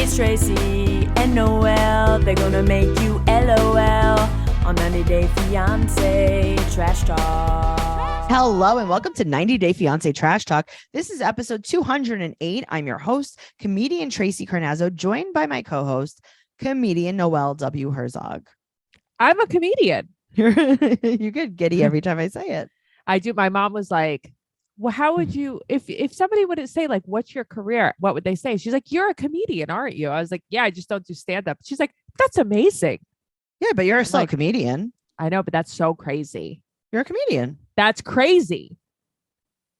It's Tracey and Noelle. They're gonna make you LOL on 90 Day Fiance Trash Talk. Hello and welcome to 90 Day Fiance Trash Talk. This is episode 208. I'm your host, comedian Tracey Carnazzo, joined by my co-host, comedian Noelle W. Herzog. I'm a comedian. You get giddy every time I say it. I do. My mom was like, well, how would you, if somebody would say like, what's your career? What would they say? She's like, you're a comedian, aren't you? I was like, yeah, I just don't do stand up. She's like, that's amazing. Yeah, but you're still like, a comedian. I know, but that's so crazy. You're a comedian. That's crazy.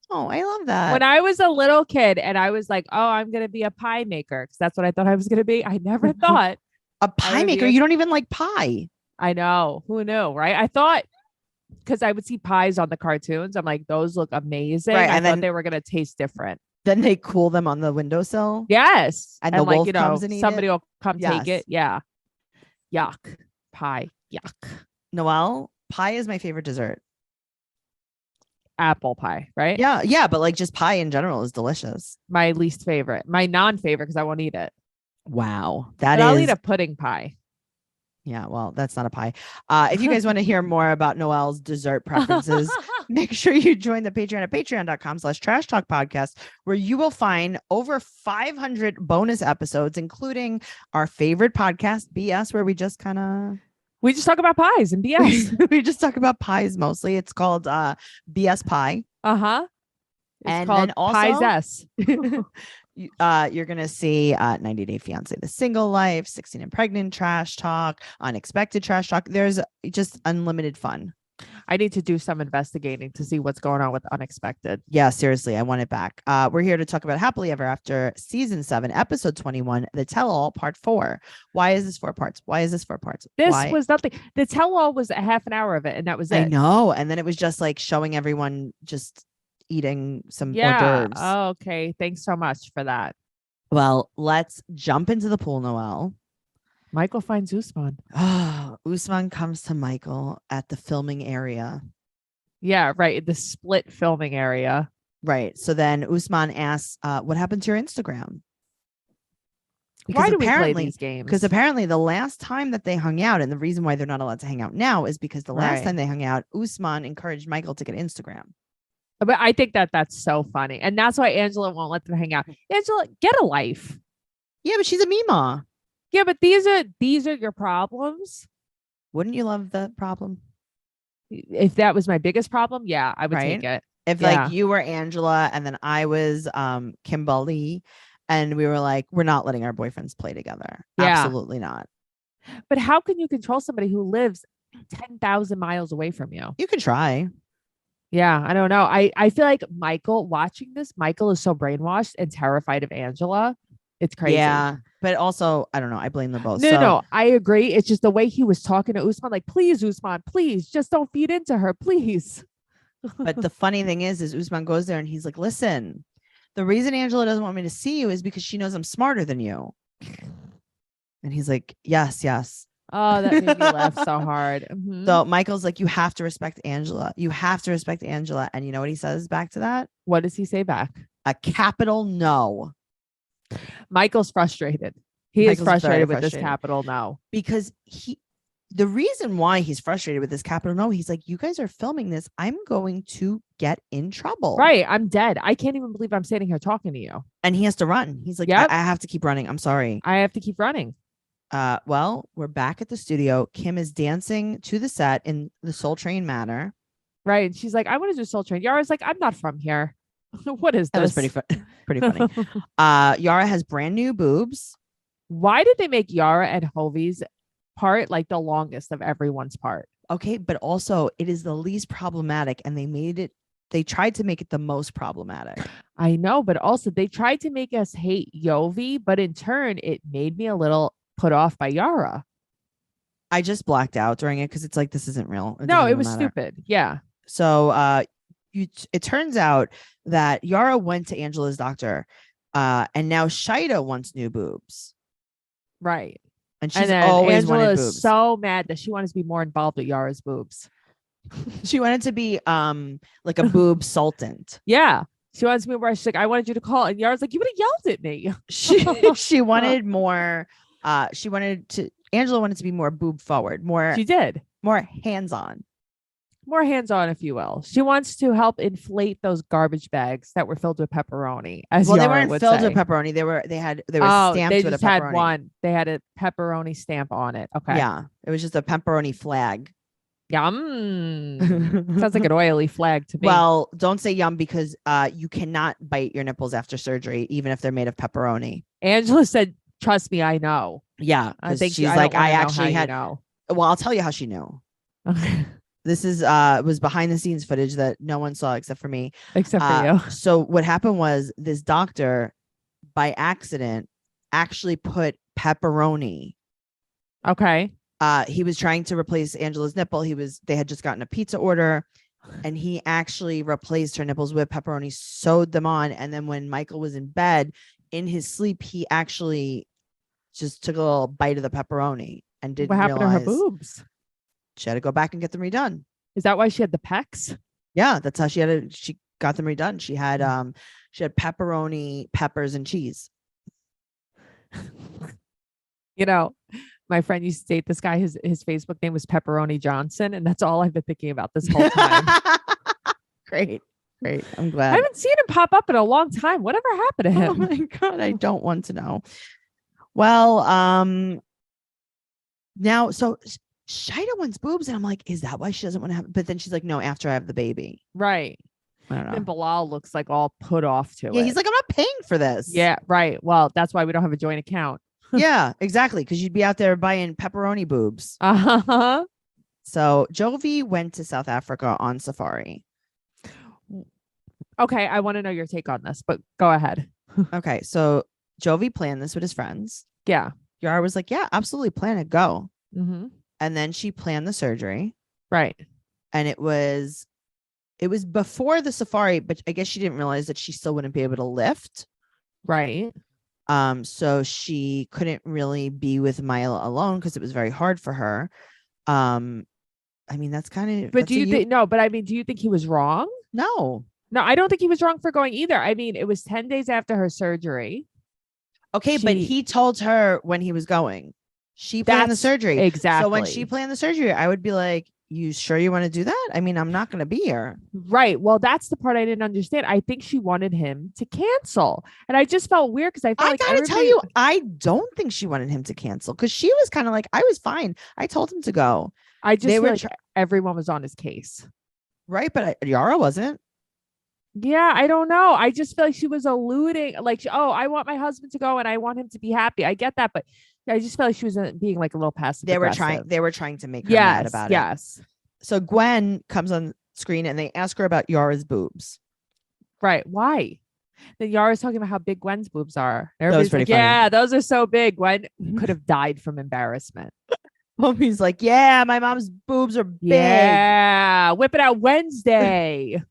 Oh, I love that. When I was a little kid and I was like, oh, I'm going to be a pie maker because that's what I thought I was going to be. I never thought. A pie maker? You don't even like pie. I know. Who knew, right? I thought because I would see pies on the cartoons. I'm like, those look amazing. Right, I and thought then they were going to taste different. Then they cool them on the windowsill. Yes. And the like, wolf comes and eats somebody it? will come Yes. take it. Yeah. Yuck. Pie. Yuck. Noelle, pie is my favorite dessert. Apple pie, right? Yeah, but like just pie in general is delicious. My least favorite. My non-favorite because I won't eat it. Wow. I'll eat a pudding pie. Yeah, well, that's not a pie. If you guys want to hear more about Noelle's dessert preferences, make sure you join the Patreon at patreon.com/trash talk podcast, where you will find over 500 bonus episodes, including our favorite podcast, BS, where we just talk about pies and BS. we just talk about pies mostly. It's called BS Pie. Uh-huh. It's And called then also, Pies S. You're going to see 90 Day Fiance, The Single Life, 16 and Pregnant Trash Talk, Unexpected Trash Talk. There's just unlimited fun. I need to do some investigating to see what's going on with Unexpected. Yeah, seriously, I want it back. We're here to talk about Happily Ever After season 7, episode 21, The Tell-All part 4. Why is this 4 parts? This was nothing. The Tell-All was a half an hour of it, and that was it. I know. And then it was just like showing everyone just eating some hors d'oeuvres. Oh, okay. Thanks so much for that. Well, let's jump into the pool, Noelle. Michael finds Usman. Usman comes to Michael at the filming area. Yeah, right. The split filming area. Right. So then Usman asks, what happened to your Instagram? Why do we play these games? Because apparently the last time that they hung out, and the reason why they're not allowed to hang out now is because the last time they hung out, Usman encouraged Michael to get Instagram. But I think that's so funny. And that's why Angela won't let them hang out. Angela, get a life. Yeah, but she's a Mima. Yeah, but these are your problems. Wouldn't you love the problem? If that was my biggest problem, yeah, I would take it. If like you were Angela and then I was Kimberly and we were like, we're not letting our boyfriends play together. Yeah. Absolutely not. But how can you control somebody who lives 10,000 miles away from you? You can try. Yeah, I don't know. I feel like watching this, Michael is so brainwashed and terrified of Angela. It's crazy. Yeah, but also, I don't know. I blame them both. No, I agree. It's just the way he was talking to Usman, like, please, Usman, please, just don't feed into her, please. But the funny thing is Usman goes there and he's like, listen, the reason Angela doesn't want me to see you is because she knows I'm smarter than you. And he's like, yes. Oh, that made me laugh so hard. Mm-hmm. So Michael's like, you have to respect Angela. You have to respect Angela. And you know what he says back to that? What does he say back? A capital no. Michael's frustrated. Is frustrated with this capital no. Because the reason why he's frustrated with this capital no, he's like, you guys are filming this. I'm going to get in trouble. Right. I'm dead. I can't even believe I'm sitting here talking to you. And he has to run. He's like, I have to keep running. I'm sorry. I have to keep running. Well, we're back at the studio. Kim is dancing to the set in the Soul Train manner. Right. She's like, I want to do Soul Train. Yara's like, I'm not from here. What is this? That was pretty funny. Yara has brand new boobs. Why did they make Yara and Jovi's part like the longest of everyone's part? Okay, but also it is the least problematic, and they tried to make it the most problematic. I know, but also they tried to make us hate Jovi, but in turn, it made me a little put off by Yara. I just blacked out during it because it's like, this isn't real. It was stupid. Yeah. So it turns out that Yara went to Angela's doctor, and now Shaeeda wants new boobs. Right. And she's always Angela wanted is boobs. so mad that she wanted to be more involved with Yara's boobs. She wanted to be like a boob sultan. Yeah. She wants me more. She's like, I wanted you to call. And Yara's like, you would have yelled at me. She wanted more. Angela wanted to be more boob forward, more She did. more hands-on. More hands-on, if you will. She wants to help inflate those garbage bags that were filled with pepperoni. As Well, they Yara weren't would filled say. with pepperoni. They were stamped they with a just had pepperoni. one. They had a pepperoni stamp on it. Okay. Yeah, it was just a pepperoni flag. Yum. Sounds like an oily flag to me. Well, don't say yum because you cannot bite your nipples after surgery, even if they're made of pepperoni. Angela said, "Trust me, I know." Yeah, I think she's like, I actually had. know. Well, I'll tell you how she knew. Okay. This is was behind the scenes footage that no one saw except for me. Except for you. So what happened was this doctor, by accident, actually put pepperoni. Okay. He was trying to replace Angela's nipple. They had just gotten a pizza order, and he actually replaced her nipples with pepperoni, sewed them on, and then when Michael was in bed in his sleep, he actually just took a little bite of the pepperoni and didn't What happened to her realize boobs? she had to go back and get them redone. Is that why she had the pecs? Yeah, that's how she got them redone. She had pepperoni, peppers, and cheese. You know, my friend used to date this guy. His Facebook name was Pepperoni Johnson, and that's all I've been thinking about this whole time. Great. I'm I glad. haven't seen him pop up in a long time. Whatever happened to him? Oh my God, I don't want to know. Well, now, so Shaeeda wants boobs, and I'm like, is that why she doesn't want to have? But then she's like, no, after I have the baby. Right. I don't know. And Bilal looks like all put off to it. Yeah, he's like, I'm not paying for this. Yeah, right. Well, that's why we don't have a joint account. Yeah, exactly. Because you'd be out there buying pepperoni boobs. Uh-huh. So Jovi went to South Africa on safari. Okay, I want to know your take on this, but go ahead. Okay, so Jovi planned this with his friends. Yeah. Yara was like, yeah, absolutely, plan it, go. Mm-hmm. And then she planned the surgery. Right. And it was before the safari, but I guess she didn't realize that she still wouldn't be able to lift. Right. So she couldn't really be with Mila alone because it was very hard for her. I mean, that's kind of. But do you think no? But I mean, do you think he was wrong? No. No, I don't think he was wrong for going either. I mean, it was 10 days after her surgery. Okay, but he told her when he was going. She planned the surgery. Exactly. So when she planned the surgery, I would be like, you sure you want to do that? I mean, I'm not going to be here. Right. Well, that's the part I didn't understand. I think she wanted him to cancel. And I just felt weird because I felt like gotta tell you, I don't think she wanted him to cancel because she was kind of like, I was fine. I told him to go. I just feel like everyone was on his case. Right. But Yara wasn't. Yeah, I don't know. I just feel like she was alluding like, oh, I want my husband to go and I want him to be happy. I get that. But I just felt like she was being like a little passive. They were trying to make her mad about it. Yes. So Gwen comes on screen and they ask her about Yara's boobs. Right. Why? Then Yara's talking about how big Gwen's boobs are. That was pretty funny. Yeah, those are so big. Gwen could have died from embarrassment. He's like, yeah, my mom's boobs are big. Yeah, whip it out Wednesday.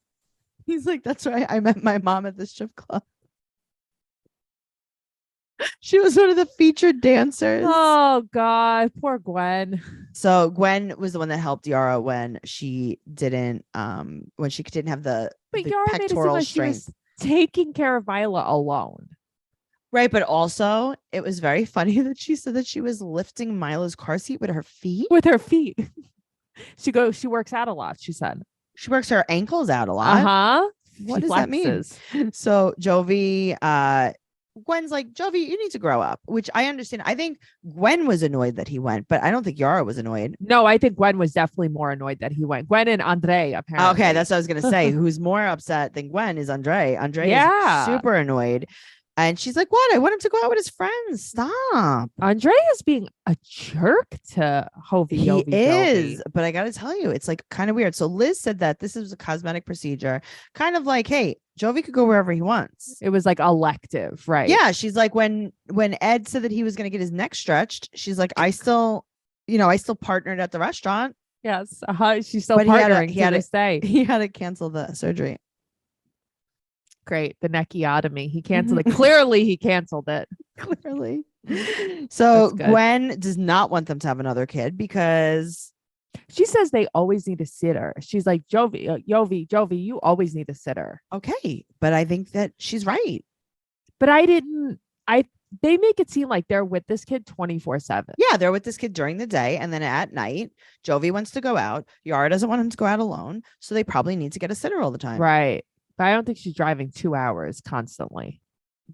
He's like, that's right. I met my mom at the strip club. She was one of the featured dancers. Oh God, poor Gwen. So Gwen was the one that helped Yara when she didn't have the Yara made it seem pectoral like strength. she was taking care of Mila alone. Right, but also it was very funny that she said that she was lifting Mila's car seat with her feet. With her feet. She works out a lot, she said. She works her ankles out a lot. Uh-huh. What does that mean? So Jovi, Gwen's like, Jovi, you need to grow up, which I understand. I think Gwen was annoyed that he went, but I don't think Yara was annoyed. No, I think Gwen was definitely more annoyed that he went. Gwen and Andre, apparently. Okay, that's what I was going to say. Who's more upset than Gwen is Andre. Andre is super annoyed. And she's like, what? I want him to go out with his friends. Stop. Andre is being a jerk to He is, but I got to tell you, it's like kind of weird. So Liz said that this is a cosmetic procedure, kind of like, hey, Jovi could go wherever he wants. It was like elective, right? Yeah. She's like, when Ed said that he was going to get his neck stretched, she's like, I still partnered at the restaurant. Yes. She's still partnering. He had to stay. He had to cancel the surgery. Great. The neckiotomy. He canceled it. Clearly he canceled it. Clearly. So Gwen does not want them to have another kid because She says they always need a sitter. She's like, Jovi, you always need a sitter. Okay. But I think that she's right. But they make it seem like they're with this kid 24/7. Yeah, they're with this kid during the day, and then at night, Jovi wants to go out. Yara doesn't want him to go out alone, so they probably need to get a sitter all the time. Right. But I don't think she's driving 2 hours constantly.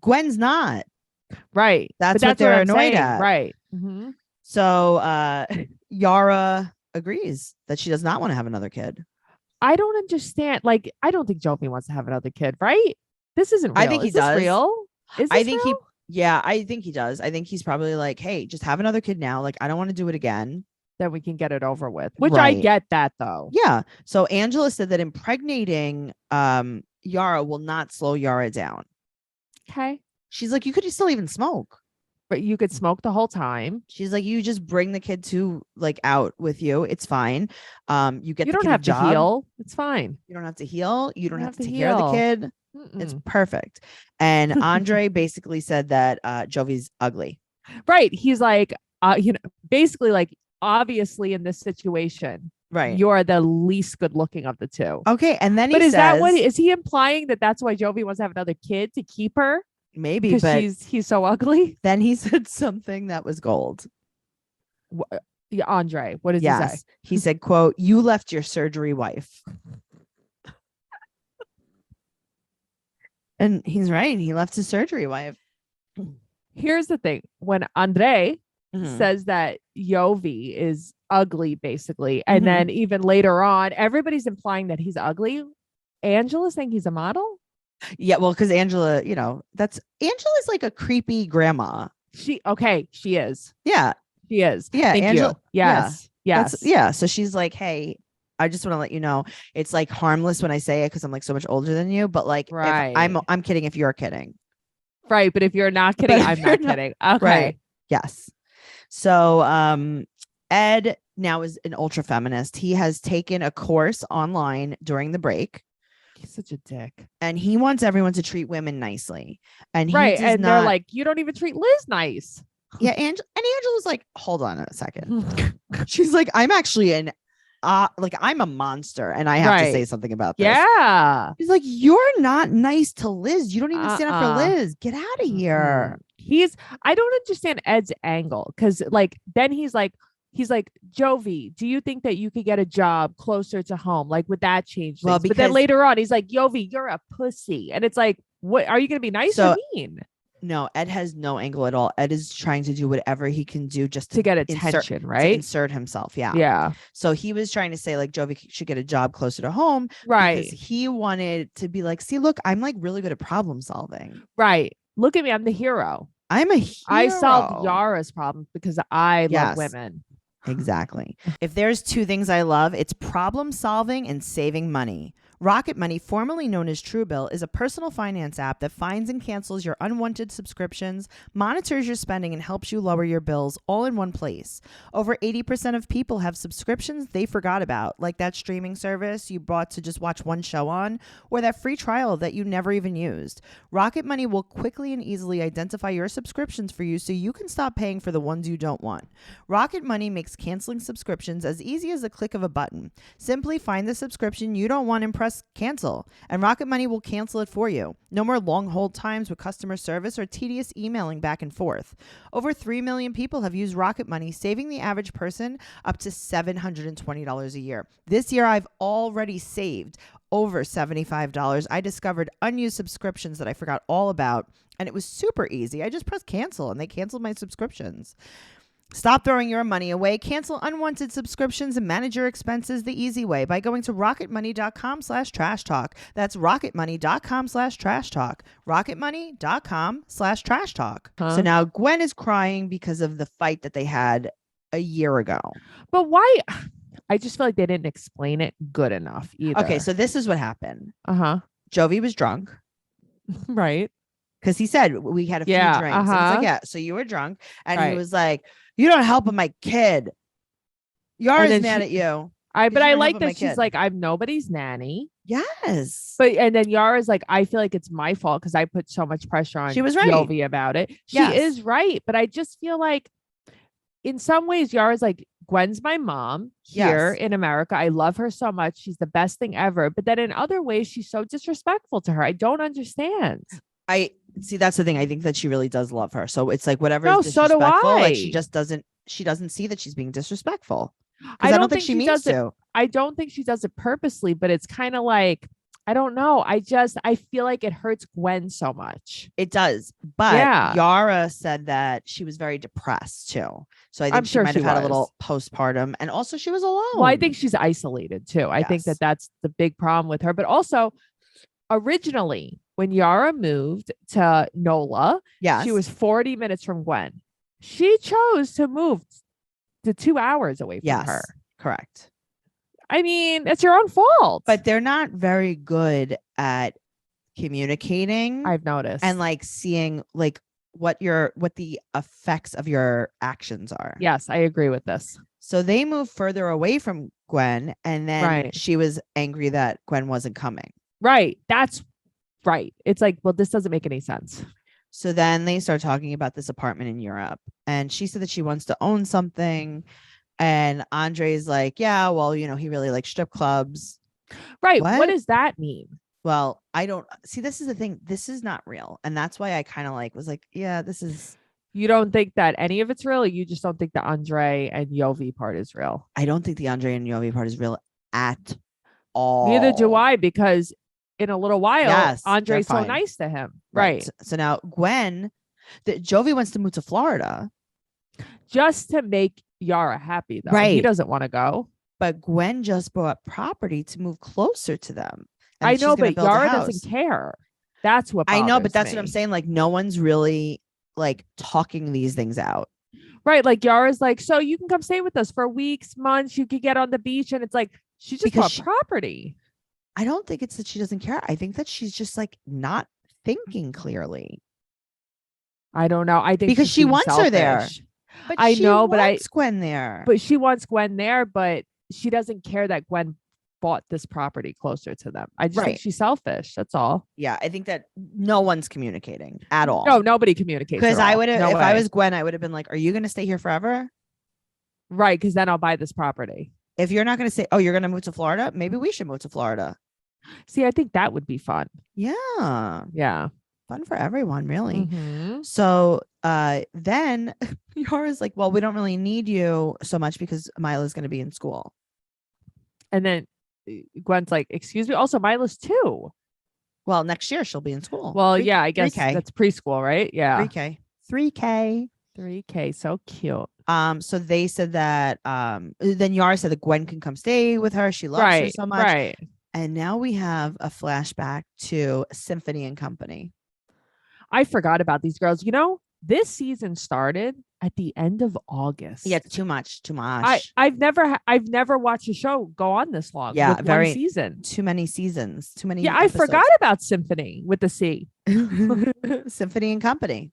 Gwen's not. Right. That's But what they're I'm annoyed saying. at. Right. Mm-hmm. So Yara agrees that she does not want to have another kid. I don't understand. Like, I don't think Jovi wants to have another kid, right? This isn't real. I think he Is this does. real? Is this I think real? I think he does. I think he's probably like, hey, just have another kid now. Like, I don't want to do it again. Then we can get it over with. Which I Right. get that though. Yeah. So Angela said that impregnating Yara will not slow Yara down. Okay. She's like, you could still even smoke. But you could smoke the whole time. She's like, you just bring the kid to like out with you. It's fine. You get You the don't kid a have to job. heal. It's fine. You don't have to heal. You don't have to take heal. care of the kid. It's Mm-mm. perfect. And Andre basically said that Jovi's ugly. Right. He's like, basically like, obviously in this situation, Right. you're the least good looking of the two. Okay. And then But he is that what says- is he implying that that's why Jovi wants to have another kid to keep her? maybe, Because but he's so ugly. then he said something that was gold. Yeah, Andre, what did he say? Yes. He said, quote, you left your surgery wife. And he's right. He left his surgery wife. Here's the thing. When Andre Mhm. says that Jovi is ugly, basically, and Mhm. then even later on, everybody's implying that he's ugly. Angela's saying he's a model. Yeah, well, because Angela, Angela's like a creepy grandma. She is. Yeah. She is. Yeah. Thank Angela, you. Yes. Yes. Yeah. So she's like, hey, I just want to let you know it's like harmless when I say it because I'm like so much older than you. But like, if Right. I'm kidding if you're kidding. Right. But if you're not kidding, But if I'm you're not not- kidding. Okay. Right. Yes. So Ed now is an ultra feminist. He has taken a course online during the break. He's such a dick. And he wants everyone to treat women nicely. And he Right. does And not, they're like, you don't even treat Liz nice. yeah. And Angela's like, hold on a second. She's like, I'm actually I'm a monster and I have to Right. say something about this. Yeah. He's like, you're not nice to Liz. You don't even stand up for Uh-uh. Liz. Get out of here. I don't understand Ed's angle because like then he's like Jovi, do you think that you could get a job closer to home? Like would that change things? Well, But then because- later on he's like, Jovi, you're a pussy. And it's like, what are you gonna be nice So- or mean? No, Ed has no angle at all. Ed is trying to do whatever he can do just To get insert- attention, to right? insert himself. Yeah. Yeah. So he was trying to say like Jovi should get a job closer to home Right. because he wanted to be like, see, look, I'm like really good at problem solving. Right. Look at me. I'm the hero. I'm a hero. I solved Yara's problems because I Yes. love women. Exactly. If there's two things I love, it's problem solving and saving money. Rocket Money, formerly known as Truebill, is a personal finance app that finds and cancels your unwanted subscriptions, monitors your spending, and helps you lower your bills all in one place. Over 80% of people have subscriptions they forgot about, like that streaming service you bought to just watch one show on, or that free trial that you never even used. Rocket Money will quickly and easily identify your subscriptions for you so you can stop paying for the ones you don't want. Rocket Money makes canceling subscriptions as easy as a click of a button. Simply find the subscription you don't want and press cancel, and Rocket Money will cancel it for you. No more long hold times with customer service or tedious emailing back and forth. Over 3 million people have used Rocket Money, saving the average person up to $720 a year. This year, I've already saved over $75. I discovered unused subscriptions that I forgot all about, and it was super easy. I just pressed cancel, and they canceled my subscriptions. Stop throwing your money away. Cancel unwanted subscriptions and manage your expenses the easy way by going to rocketmoney.com/trash talk. That's rocketmoney.com/trash talk. rocketmoney.com/trash talk. Huh? So now Gwen is crying because of the fight that they had a year ago. But why? I just feel like they didn't explain it good enough either. Okay, so this is what happened. Jovi was drunk Right. because he said we had a few Yeah, drinks. And it's uh-huh. like, yeah, so you were drunk. And he Right. was like, you don't help my kid. Yara's then mad she- at you. But You I shouldn't like help my that she's kid. like, I'm nobody's nanny. Yes. And then Yara's like, I feel like it's my fault because I put so much pressure on She was right. Jovi about it. She Yes. is right. But I just feel like in some ways, Yara's like, Gwen's my mom here Yes. in America. I love her so much. She's the best thing ever. But then in other ways, she's so disrespectful to her. I don't understand. I see. That's the thing. I think that she really does love her. So it's like whatever No, is so do disrespectful, like I. she doesn't see that she's being disrespectful. I Because I don't don't think think she she means does it. to. I don't think she does it purposely, but it's kind of like, I don't know. I feel like it hurts Gwen so much. It does. But Yeah. Yara said that she was very depressed too. So I think I'm she sure might she have had a was. little postpartum. And also she was alone. Well, I think she's isolated too. I think Yes. that's the big problem with her. But also, originally, when Yara moved to NOLA, yes. she was 40 minutes from Gwen. She chose to move to 2 hours away from yes. her. Correct. I mean, it's your own fault. But they're not very good at communicating I've noticed. and like seeing like what the effects of your actions are. Yes, I agree with this. So they moved further away from Gwen, and then Right. she was angry that Gwen wasn't coming. Right. That's right. It's like, well, this doesn't make any sense. So then they start talking about this apartment in Europe, and she said that she wants to own something. And Andre's like, yeah, well, you know, he really likes strip clubs. Right. What? What does that mean? Well, I don't see. This is the thing. This is not real. And that's why I kind of like was like, yeah, this is. You don't think that any of it's real? Or you just don't think the Andre and Jovi part is real? I don't think the Andre and Jovi part is real at all. Neither do I, because in a little while, Yes, Andre's they're so fine. nice to him. Right. So now Gwen, Jovi wants to move to Florida. Just to make Yara happy, though. He Right. doesn't want to go. But Gwen just bought property to move closer to them. And I she's know, gonna but build a Yara house. doesn't care. That's what I know, but bothers that's what I'm me. saying. Like, no one's really like talking these things out. Right. Like Yara's like, so you can come stay with us for weeks, months. You could get on the beach. And it's like, she just Because bought she- property. I don't think it's that she doesn't care. I think that she's just like not thinking clearly. I don't know. I think Because she's she being wants her there. selfish. But I she know, but wants Gwen there. But she wants Gwen there, but she doesn't care that Gwen bought this property closer to them. I just Right. think she's selfish. That's all. Yeah, I think that no one's communicating at all. No, nobody communicates. Because at I all. would have, No if I way. was Gwen, I would have been like, "Are you going to stay here forever? Right, because then I'll buy this property. If you're not going to say, oh, you're going to move to Florida, maybe we should move to Florida." See, I think that would be fun. Yeah, Yeah. fun for everyone, really. Mhm. So then Yara's like, well, we don't really need you so much because Mila's going to be in school. And then Gwen's like, excuse me. Also, Mila's 2. Well, next year she'll be in school. Well, 3K, yeah, I guess 3K, that's preschool, right? Yeah. 3K, 3K. 3K. So cute. So they said that then Yara said that Gwen can come stay with her. She loves her Right. so much. Right. And now we have a flashback to Symphony Company. I forgot about these girls. You know, this season started at the end of August. Yeah, too much. I've never watched a show go on this long. Yeah, with very- one season. Too many seasons. Too many. Yeah, I episodes. forgot about Symphony with the C. Symphony and Company.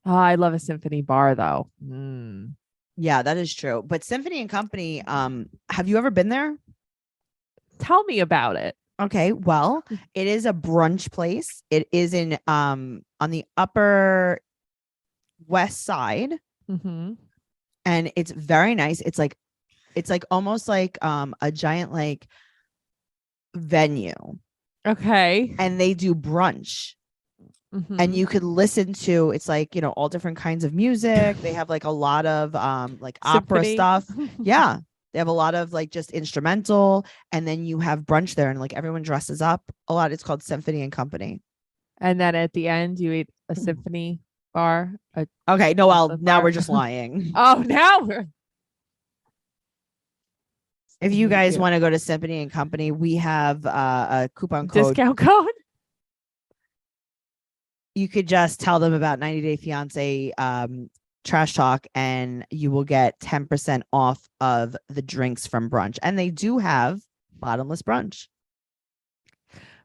Oh, I love a symphony bar though. Mm. Yeah, that is true. But Symphony and Company, have you ever been there? Tell me about it. Okay, well, it is a brunch place. It is in on the upper west side, Mm-hmm. and it's very nice. It's like almost like a giant like venue, Okay. and they do brunch. Mhm. And you could listen to, it's like, you know, all different kinds of music. They have like a lot of like opera Symphony. stuff. Yeah. They have a lot of like just instrumental, and then you have brunch there and like everyone dresses up a lot. It's called Symphony and Company. And then at the end, you eat a symphony bar. Okay, Noelle, Chocolate now bar. we're just lying. Oh, now we're. If you guys Cute. want to go to Symphony and Company, we have a coupon code. Discount code. You could just tell them about 90 Day Fiance Trash Talk, and you will get 10% off of the drinks from brunch. And they do have bottomless brunch.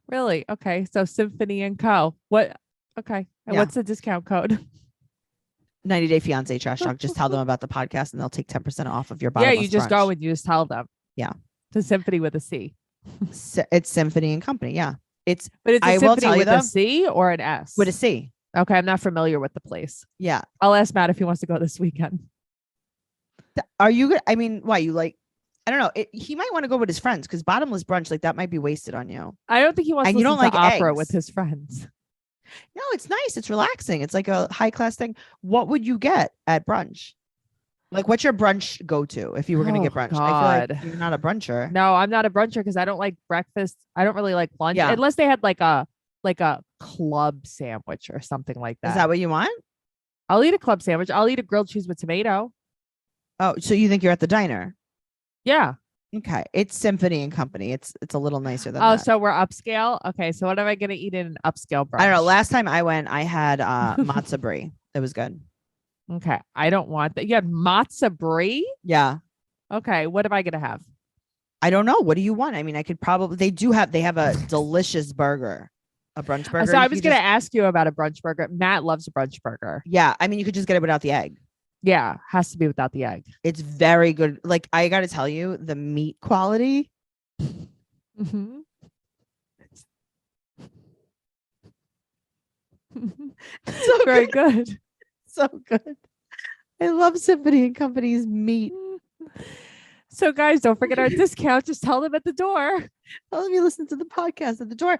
Really? Okay. So Symphony and Co. What? Okay. And Yeah. what's the discount code? 90 Day Fiance Trash Talk. Just tell them about the podcast and they'll take 10% off of your Yeah, bottomless you just brunch. go and you just tell them. Yeah. The Symphony with a C. It's Symphony and Company. Yeah. It's But it's a I will Symphony tell you with though- a C or an S? with a C. Okay, I'm not familiar with the place. Yeah. I'll ask Matt if he wants to go this weekend. Are you good? I mean, why you like? I don't know. He might want to go with his friends because bottomless brunch like that might be wasted on you. I don't think he wants And to you listen don't to like opera eggs. with his friends. No, it's nice. It's relaxing. It's like a high class thing. What would you get at brunch? Like, what's your brunch go to if you were going to get brunch? I feel God. like you're not a bruncher. No, I'm not a bruncher because I don't like breakfast. I don't really like lunch Yeah. unless they had like a club sandwich or something like that. Is that what you want? I'll eat a club sandwich. I'll eat a grilled cheese with tomato. Oh, so you think you're at the diner? Yeah. Okay. It's Symphony Company. It's a little nicer than Oh, that. so we're upscale. Okay. So what am I going to eat in an upscale brunch? I don't know. Last time I went, I had matzo brie. It was good. Okay. I don't want that. You had matzo brie? Yeah. Okay. What am I going to have? I don't know. What do you want? I mean, I could probably, they have a delicious burger, a brunch burger. So I You was could going to just- ask you about a brunch burger. Matt loves a brunch burger. Yeah. I mean, you could just get it without the egg. Yeah. Has to be without the egg. It's very good. Like, I got to tell you, the meat quality. Mm-hmm. So Very good. good. So good. I love Symphony Company's meat. So guys, don't forget our discount. Just tell them at the door. Let me listen to the podcast at the door.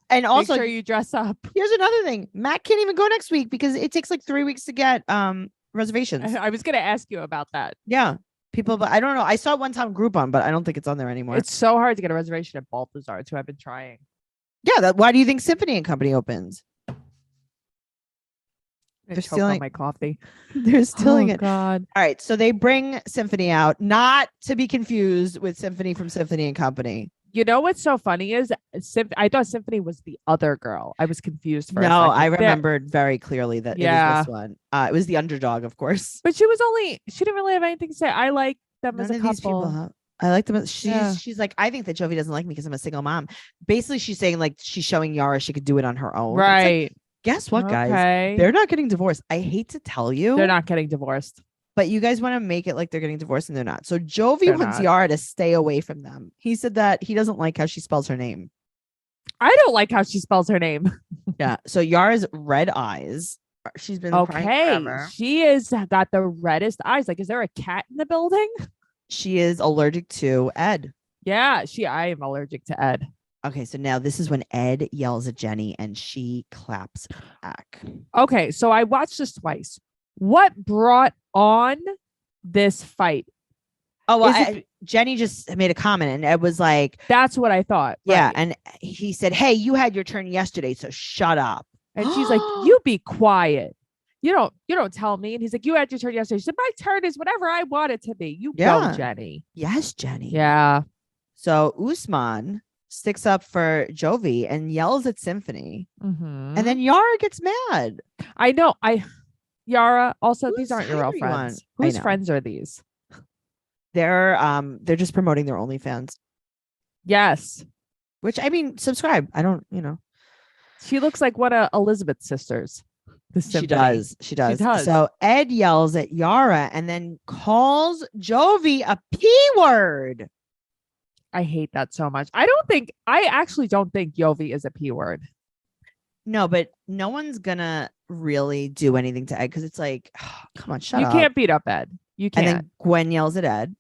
And also, Make sure you dress up. here's another thing. Matt can't even go next week because it takes like 3 weeks to get reservations. I was going to ask you about that. Yeah. People, but I don't know. I saw it one time Groupon, but I don't think it's on there anymore. It's so hard to get a reservation at Balthazar too. I've been trying. Yeah. Why do you think Symphony and Company opens? I They're choked on stealing- my coffee. They're stealing it. God. All right. So they bring Symphony out, not to be confused with Symphony from Symphony and Company. You know what's so funny is I thought Symphony was the other girl. I was confused for a No, second. I remembered very clearly that it Yeah. was this one. It was the underdog, of course. But she didn't really have anything to say. I like them as None a of these people couple. have. I like them. Yeah. She's like, I think that Jovi doesn't like me because I'm a single mom. Basically, she's saying like she's showing Yara she could do it on her own. It's like, Right. guess what, guys? Okay. They're not getting divorced. I hate to tell you, They're not getting divorced. but you guys want to make it like they're getting divorced and they're not. So Jovi They're wants not. Yara to stay away from them. He said that he doesn't like how she spells her name. I don't like how she spells her name. Yeah. So Yara's red eyes. She's been crying Okay. forever. She is got the reddest eyes. Like, is there a cat in the building? She is allergic to Ed. Yeah, I am allergic to Ed. Okay, so now this is when Ed yells at Jenny and she claps back. Okay, so I watched this twice. What brought on this fight? Oh, well, Is it- Jenny just made a comment and Ed was like, That's what I thought. yeah. right. And he said, hey, you had your turn yesterday, so shut up. And she's like, "You be quiet. You don't tell me." And he's like, "You had your turn yesterday." She said, "My turn is whatever I want it to be. You Yeah. go, Jenny." Yes, Jenny. Yeah. So Usman sticks up for Jovi and yells at Symphony. Mhm. And then Yara gets mad. I know. Yara. Also, Whose these aren't your side real are you on? friends. I Whose know. friends are these? They're just promoting their OnlyFans, Yes. which I mean, subscribe. I don't, She looks like one of Elizabeth's sisters. The She Symphony. does. She does. does. So Ed yells at Yara and then calls Jovi a P word. I hate that so much. I actually don't think Jovi is a P word. No, but no one's gonna really do anything to Ed because it's like, come on, shut You up. can't beat up Ed. You And can't. then Gwen yells at Ed.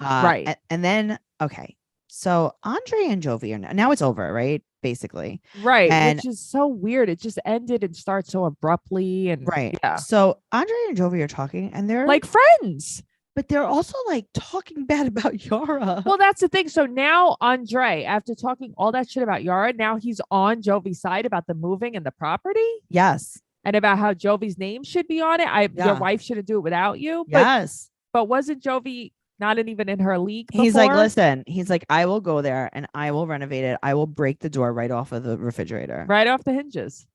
Right. And then, okay. So Andre and Jovi are now it's over, right? Basically. Right. and- Which is so weird. It just ended and started so abruptly. And Right. Yeah. So Andre and Jovi are talking and they're Like friends. but they're also like talking bad about Yara. Well, that's the thing. So now Andre, after talking all that shit about Yara, now he's on Jovi's side about the moving and the property Yes. and about how Jovi's name should be on it. Yeah. Your wife shouldn't do it without you. But, Yes. but wasn't Jovi not even in her league? He's like, before? listen, he's like, I will go there and I will renovate it. I will break the door right off of the refrigerator. Right off the hinges.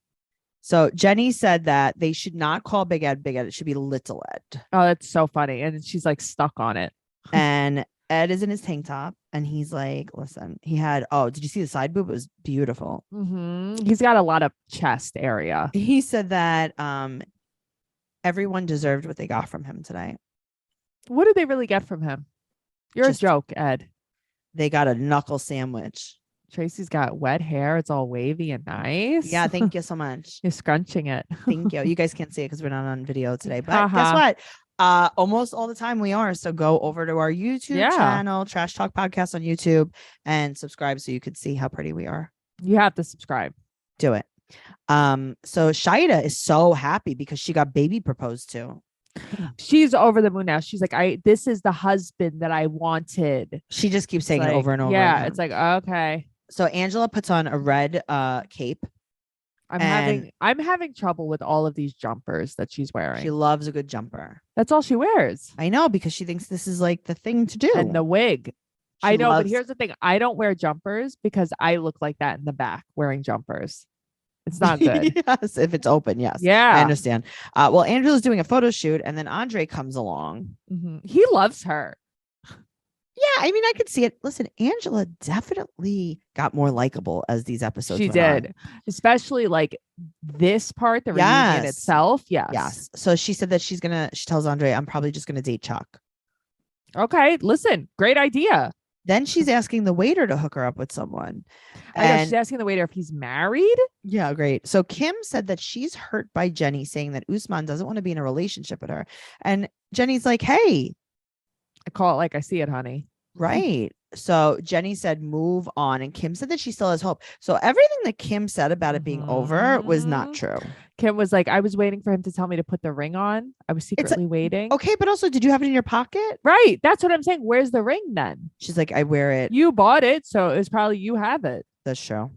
So Jenny said that they should not call Big Ed Big Ed. It should be Little Ed. Oh, that's so funny. And she's like stuck on it. And Ed is in his tank top and he's like, listen, he had, oh, did you see the side boob? It was beautiful. He's got a lot of chest area. He said that everyone deserved what they got from him today. What did they really get from him? You're Just- a joke, Ed. They got a knuckle sandwich. Tracy's got wet hair. It's all wavy and nice. Yeah, thank you so much. You're scrunching it. Thank you. You guys can't see it because we're not on video today. But guess Uh-huh. what? Almost all the time we are. So go over to our YouTube channel, Trash Talk Podcast on YouTube, and subscribe so you could see how pretty we are. You have to subscribe. Do it. So Shaeeda is so happy because she got baby proposed to. She's over the moon now. She's like, this is the husband that I wanted. She just keeps saying Like, it over and over yeah, again. it's like, okay. So Angela puts on a red cape. I'm having trouble with all of these jumpers that she's wearing. She loves a good jumper. That's all she wears. I know, because she thinks this is like the thing to do. And the wig. She I know, loves- but here's the thing. I don't wear jumpers because I look like that in the back wearing jumpers. It's not good. Yes, if it's open, yes. Yeah. I understand. Well, Angela's doing a photo shoot, and then Andre comes along. Mhm. He loves her. Yeah, I mean, I could see it. Listen, Angela definitely got more likable as these episodes She went did. on. Especially like this part, the reunion Yes. itself. Yes. Yes. So she said that she tells Andre, I'm probably just gonna date Chuck. Okay. Listen, great idea. Then she's asking the waiter to hook her up with someone. I know, And she's asking the waiter if he's married. yeah, great. So Kim said that she's hurt by Jenny saying that Usman doesn't want to be in a relationship with her. And Jenny's like, hey, I call it like I see it, honey. right. So Jenny said, move on. And Kim said that she still has hope. So everything that Kim said about it being over was not Mhm. true. Kim was like, I was waiting for him to tell me to put the ring on. I was secretly waiting. Okay, but also, did you have it in your pocket? Right. That's what I'm saying. Where's the ring then? She's like, I wear it. You bought it, so it's probably you have it. That's true.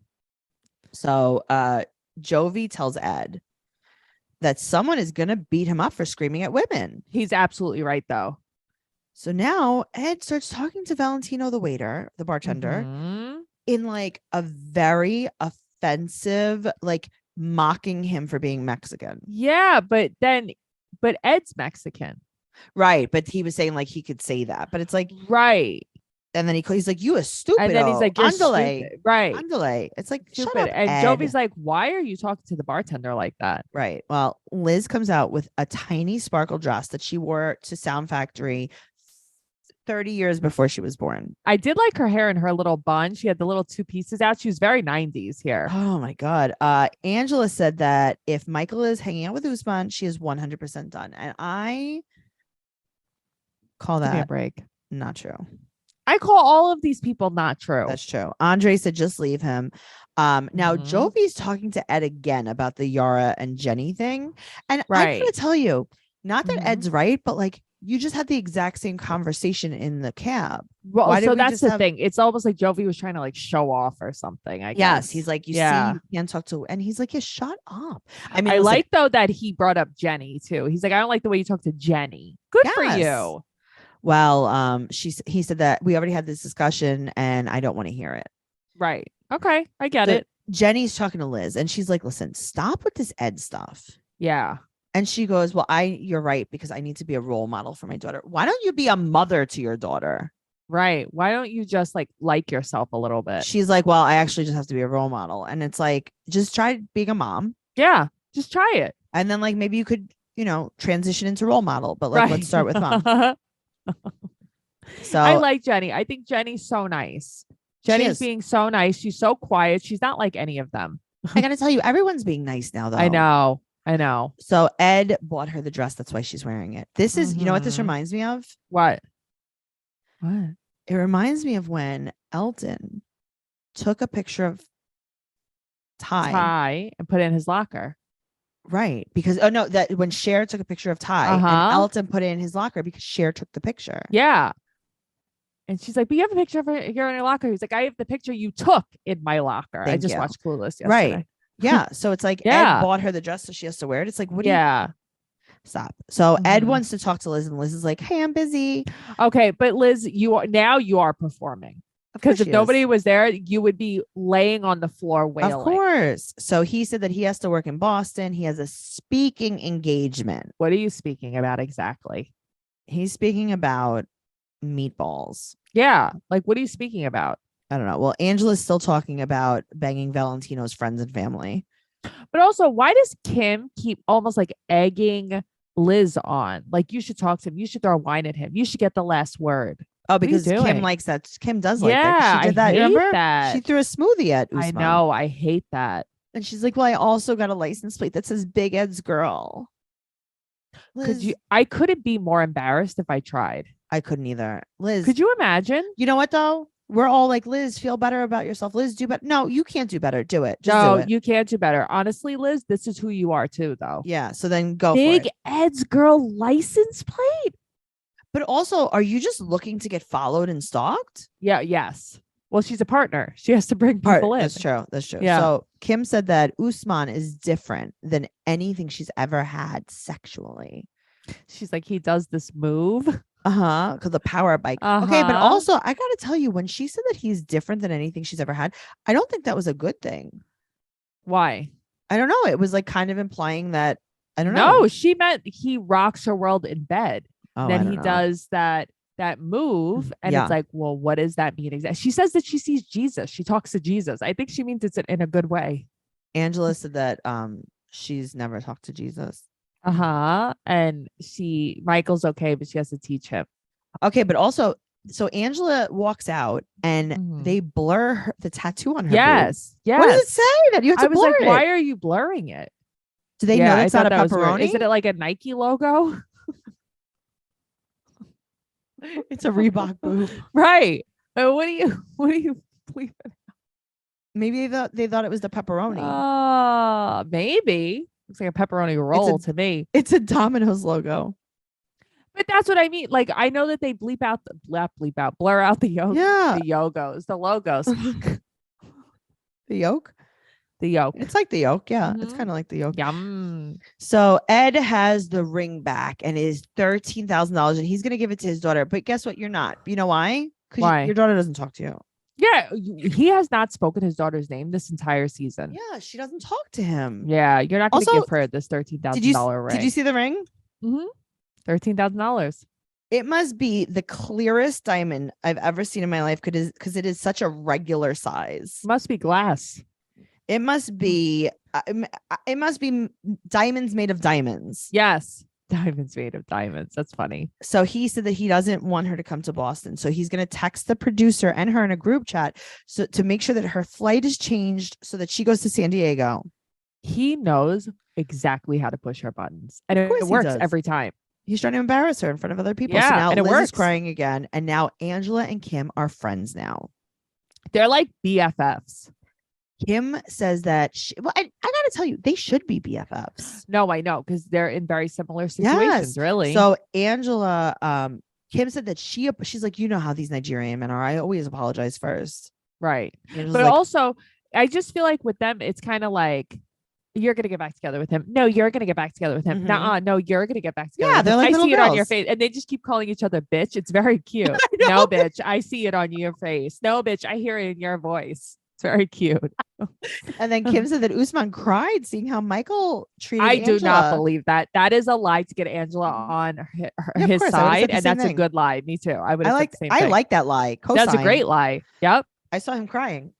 So Jovi tells Ed that someone is gonna beat him up for screaming at women. He's absolutely right, though. So now Ed starts talking to Valentino, the waiter, the bartender, Mhm. in like a very offensive, like mocking him for being Mexican. Yeah, but Ed's Mexican. Right. But he was saying like he could say that. But it's like, Right. and then he's like, you a stupid. And then he's like, you're Andale. stupid. Right. Andale. It's like, shut Stupid. up, And Ed. Jovi's like, why are you talking to the bartender like that? Right. Well, Liz comes out with a tiny sparkle dress that she wore to Sound Factory 30 years before she was born. I did like her hair in her little bun. She had the little two pieces out. She was very 90s here. Oh my God. Angela said that if Michael is hanging out with Usman, she is 100% done. And I call Give me a that break. not true. I call all of these people not true. That's true. Andre said just leave him. Now Mhm. Jovi's talking to Ed again about the Yara and Jenny thing. And I'm Right. gonna tell you, not that Mhm. Ed's right, but like you just had the exact same conversation in the cab. Well, Why did so we that's just the have- thing. It's almost like Jovi was trying to like show off or something. I Yes, guess. he's like, you Yeah. see, you can't talk to, and he's like, yeah, shut up. I mean, I listen, like though that he brought up Jenny too. He's like, I don't like the way you talk to Jenny. Good for Yes. you. well, he said that we already had this discussion, and I don't want to hear it. Right. Okay. I get So it. Jenny's talking to Liz, and she's like, listen, stop with this Ed stuff. Yeah. And she goes, well, you're right, because I need to be a role model for my daughter. Why don't you be a mother to your daughter? Right. Why don't you just like yourself a little bit? She's like, well, I actually just have to be a role model. And it's like, just try being a mom. Yeah. Just try it. And then like, maybe you could, transition into role model, but like, let's start with mom. So I like Jenny. I think Jenny's so nice. Jenny's is. being so nice. She's so quiet. She's not like any of them. I got to tell you, everyone's being nice now, though. I know. So Ed bought her the dress. That's why she's wearing it. This is, you know what this Mhm. reminds me of? What? It reminds me of when Elton took a picture of Ty. And put it in his locker. Right. Because, that when Cher took a picture of Ty and Uh-huh. Elton put it in his locker because Cher took the picture. Yeah. And she's like, but you have a picture of her here in your locker. He's like, I have the picture you took in my locker. I Thank just you. watched Clueless yesterday. Right. Yeah. So it's like Yeah. Ed bought her the dress so she has to wear it. It's like, what do you Yeah. stop? So Ed Mhm. wants to talk to Liz, and Liz is like, hey, I'm busy. Okay. But Liz, you are performing. Of course Because if she nobody is. was there, you would be laying on the floor wailing. Of course. So he said that he has to work in Boston. He has a speaking engagement. What are you speaking about exactly? He's speaking about meatballs. Yeah. Like, what are you speaking about? I don't know. Well, Angela's still talking about banging Valentino's friends and family. But also, why does Kim keep almost like egging Liz on? Like, you should talk to him. You should throw wine at him. You should get the last word. Oh, are you because Kim doing? likes that. Kim does like Yeah, that. She did I that. hate Remember? that. She threw a smoothie at Usman. I know. I hate that. And she's like, well, I also got a license plate that says Big Ed's girl. Liz, I couldn't be more embarrassed if I tried. I couldn't either. Liz, Could you imagine? you know what though? We're all like, Liz, feel better about yourself. Liz, do better. No, you can't do better. Do it. Just No, do it. you can't do better. Honestly, Liz, this is who you are too, though. Yeah. So then go for Big it. Ed's girl license plate. But also, are you just looking to get followed and stalked? Yeah, yes. Well, she's a partner. She has to bring people in. That's true. That's true. Yeah. So Kim said that Usman is different than anything she's ever had sexually. She's like, he does this move. Because the power bike. Okay, but Uh-huh. also I gotta tell you, when she said that he's different than anything she's ever had, I don't think that was a good thing. Why? I don't know. It was like kind of implying that I don't know. No, she meant he rocks her world in bed. Oh, I Then don't he know. does that move, and Yeah. it's like, well, what does that mean exactly? She says that she sees Jesus. She talks to Jesus. I think she means it's in a good way. Angela said that she's never talked to Jesus. And Michael's okay, but she has to teach him. Okay, but also, so Angela walks out and Mhm. they blur the tattoo on her. Yes. Boob. What does it say that you have to I was blur like, it? why are you blurring it? Do they know it's not a that was weird. pepperoni? Isn't it like a Nike logo? It's a Reebok boob. Right. What do you believe in? Maybe they thought it was the pepperoni. Maybe. Looks like a pepperoni roll to me. It's a Domino's logo. But that's what I mean. Like, I know that they blur out the Yeah. the logos. The yolk. The yolk. It's like the yolk. Yeah. It's Mhm. kind of like the yolk. Yum. So Ed has the ring back and is $13,000 and he's going to give it to his daughter. But guess what? You're not. You know why? Because Why? your daughter doesn't talk to you. Yeah, he has not spoken his daughter's name this entire season. Yeah. She doesn't talk to him. Yeah, you're not going to Also, give her this $13,000 ring. Did you see the ring? $13,000. It must be the clearest diamond I've ever seen in my life because it is such a regular size. Must be glass. It must be diamonds made of diamonds. Yes. Diamonds made of diamonds. That's funny. So he said that he doesn't want her to come to Boston. So he's going to text the producer and her in a group chat so to make sure that her flight is changed so that she goes to San Diego. He knows exactly how to push her buttons. And course it he works does. every time. He's trying to embarrass her in front of other people. Yeah, so now and it Liz works. is crying again. And now Angela and Kim are friends now. They're like BFFs. Kim says that I gotta tell you, they should be BFFs. No, I know, because they're in very similar situations, really. So Angela, Kim said that she's like, you know how these Nigerian men are. I always apologize first. Right. Angela's But like, also, I just feel like with them, it's kind of like, you're going to get back together with him. No, you're going to get back together with him. Mhm. Nuh-uh, no, you're going to get back together Yeah, with they're him. like I little see it on your girls. face. And they just keep calling each other bitch. It's very cute. know. No, bitch, I see it on your face. No, bitch, I hear it in your voice. It's very cute. and then Kim said that Usman cried seeing how Michael treated I do not Angela. believe that. That is a lie to get Angela on Yeah, of his course, I would've said side. the And same that's a thing. good lie. Me too. I would have said the same I thing. like that lie. That's a Cosign. great lie. Yep. I saw him crying.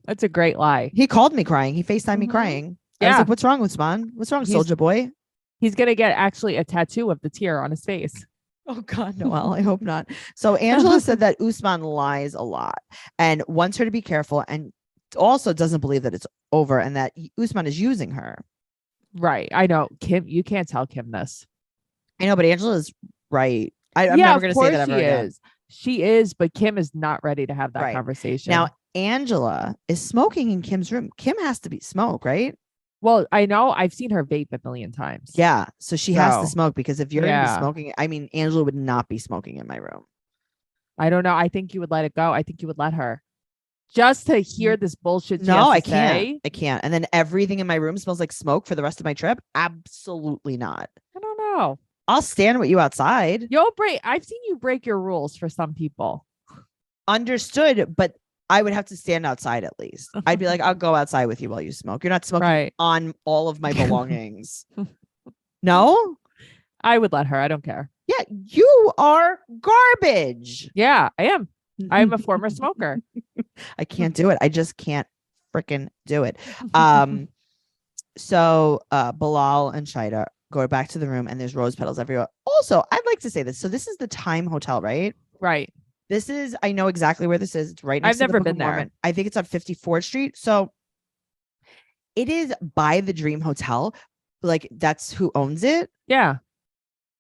That's a great lie. He called me crying. He FaceTimed me Mhm. crying. I was Yeah. like, what's wrong, Usman? What's wrong, He's- soldier boy? He's going to get actually a tattoo of the tear on his face. Oh God, Noelle, I hope not. So Angela said that Usman lies a lot and wants her to be careful and also doesn't believe that it's over and that Usman is using her. Right. I know. Kim, you can't tell Kim this. I know, but Angela's right. I'm yeah, never of going to course say that ever she again. is. She is, but Kim is not ready to have that Right. conversation. Now, Angela is smoking in Kim's room. Kim has to be smoke, right? well, I know I've seen her vape a million times. Yeah. So she has to So, smoke because if you're going to be yeah. smoking, I mean, Angela would not be smoking in my room. I don't know. I think you would let it go. I think you would let her just to hear this bullshit. she No, has I to can't. say. I can't. And then everything in my room smells like smoke for the rest of my trip. Absolutely not. I don't know. I'll stand with you outside. I've seen you break your rules for some people. Understood, but I would have to stand outside at least. I'd be like, I'll go outside with you while you smoke. You're not smoking Right. on all of my belongings. No? I would let her. I don't care. Yeah, you are garbage. Yeah, I am. I'm a former smoker. I can't do it. I just can't freaking do it. So Bilal and Shaeeda go back to the room and there's rose petals everywhere. Also, I'd like to say this. So this is the Time Hotel, right? Right. This is, I know exactly where this is. It's right I've next to the never Book of been there. Mormon. I think it's on 54th Street. So it is by the Dream Hotel. Like that's who owns it. Yeah.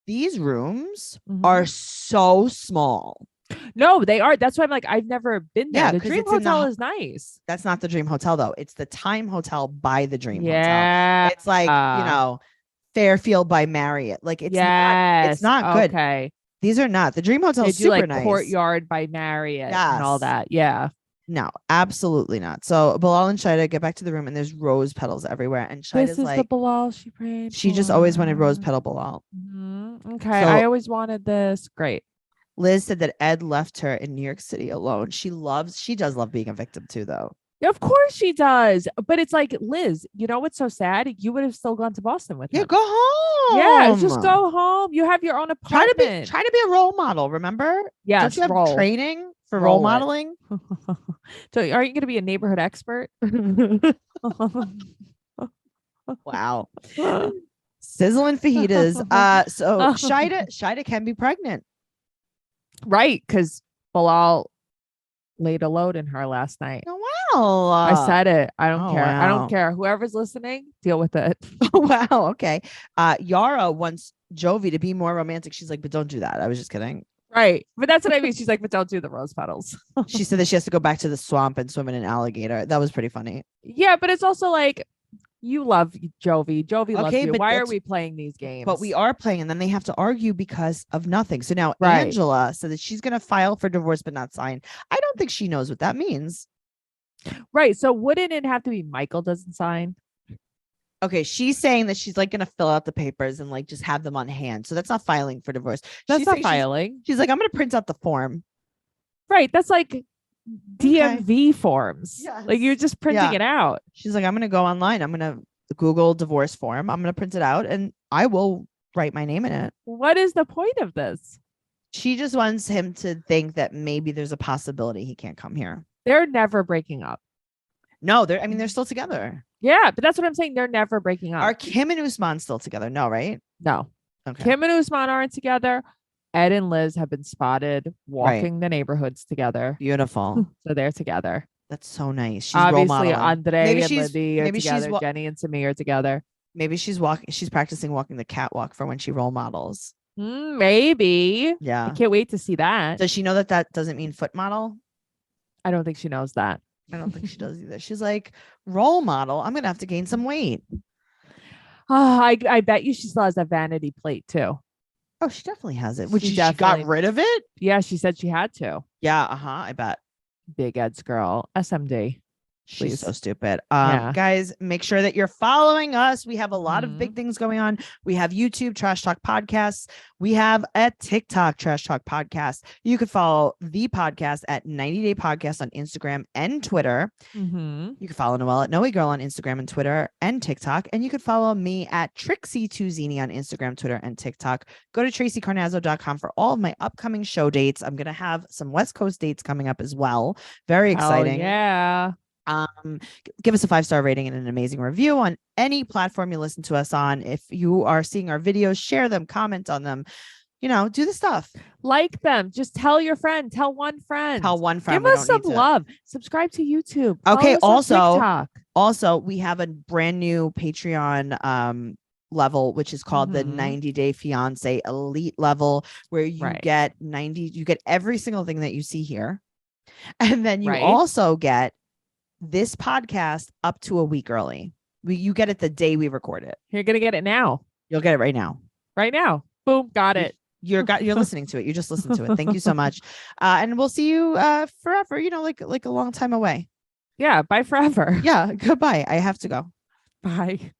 These rooms Mhm. are so small. No, they are. That's why I'm like, I've never been there. Yeah, The 'cause Dream it's in the Hotel ho- is nice. That's not the Dream Hotel though. It's the Time Hotel by the Dream Hotel. Yeah. It's like, Fairfield by Marriott. Like it's Yes. not good. Okay. These are not. The Dream Hotel They is do super like nice. Courtyard by Marriott and all Yes. that. Yeah. No, absolutely not. So Bilal and Shaeeda get back to the room and there's rose petals everywhere. And This Shaida's is the like, Bilal she prayed she just always wanted rose for. petal Bilal. Okay. So I always wanted this. Great. Liz said that Ed left her in New York City alone. She does love being a victim too, though. Of course she does. But it's like, Liz, you know what's so sad? You would have still gone to Boston with Yeah, him. go home. Yeah, just go home. You have your own Try apartment. to be a role model. Remember? Yes, Don't you have roll. training for role Roll it. modeling? So are you going to be a neighborhood expert? Wow. Sizzling fajitas. So Shaeeda can be pregnant. Right, because Bilal laid a load in her last night. Oh, wow. I said it. I don't oh, care. I wow. don't care. Whoever's listening, deal with it. Wow. Okay. Yara wants Jovi to be more romantic. She's like, but don't do that. I was just kidding. Right. But that's what I mean. She's like, but don't do the rose petals. She said that she has to go back to the swamp and swim in an alligator. That was pretty funny. Yeah, but it's also like, you love Jovi. Jovi loves Okay, you. but Why are that's- we playing these games? But we are playing, and then they have to argue because of nothing. So now Right. Angela said that she's going to file for divorce but not sign. I don't think she knows what that means. Right. So wouldn't it have to be Michael doesn't sign? Okay, she's saying that she's like going to fill out the papers and like just have them on hand. So that's not filing for divorce. That's She's not saying filing. She's like, I'm going to print out the form. Right. That's like DMV forms. Yes. Like you're just printing Yeah. it out. She's like, I'm going to go online. I'm going to Google divorce form. I'm going to print it out and I will write my name in it. What is the point of this? She just wants him to think that maybe there's a possibility he can't come here. They're never breaking up. No, they're still together. Yeah, but that's what I'm saying. They're never breaking up. Are Kim and Usman still together? No, right? No. Okay. Kim and Usman aren't together. Ed and Liz have been spotted walking the neighborhoods together. Beautiful. So they're together. That's so nice. She's role Obviously, modeling. Andre Maybe and she's- Lindy are maybe she's together. wa- Jenny and Samir are together. Maybe she's practicing walking the catwalk for when she role models. Maybe. I Yeah. can't wait to see that. Does she know that doesn't mean foot model? I don't think she knows that. I don't think she does either. She's like, role model. I'm gonna have to gain some weight. I bet you she still has that vanity plate too. Oh, she definitely has it. Which She she got definitely- rid of it? Yeah, she said she had to. Yeah, I bet. Big Ed's girl. SMD. She's Please. so stupid. Yeah. Guys, make sure that you're following us. We have a lot of Mhm. big things going on. We have YouTube Trash Talk Podcasts. We have a TikTok Trash Talk Podcast. You could follow the podcast at 90 Day Podcast on Instagram and Twitter. Mm-hmm. You can follow Noelle at Noe Girl on Instagram and Twitter and TikTok. And you could follow me at Trixie2Zini on Instagram, Twitter, and TikTok. Go to TraceyCarnazzo.com for all of my upcoming show dates. I'm going to have some West Coast dates coming up as well. Very exciting. Yeah. Give us a 5-star rating and an amazing review on any platform you listen to us on. If you are seeing our videos, share them, comment on them, do the stuff. Like them. Just tell your friend. Tell one friend. Tell one friend. Give we us don't some need to- love. Subscribe to YouTube. Okay, Follow us on also- TikTok. Also, we have a brand new Patreon level, which is called the Mhm. 90 Day Fiance Elite level, where you Right. get every single thing that you see here. And then you Right. also get this podcast up to a week early. You get it the day we record it. You're gonna get it now. You'll get it right now. Right now. Boom. Got it. You're listening to it. You just listened to it. Thank you so much. And we'll see you forever, like a long time away. Yeah. Bye forever. Yeah. Goodbye. I have to go. Bye.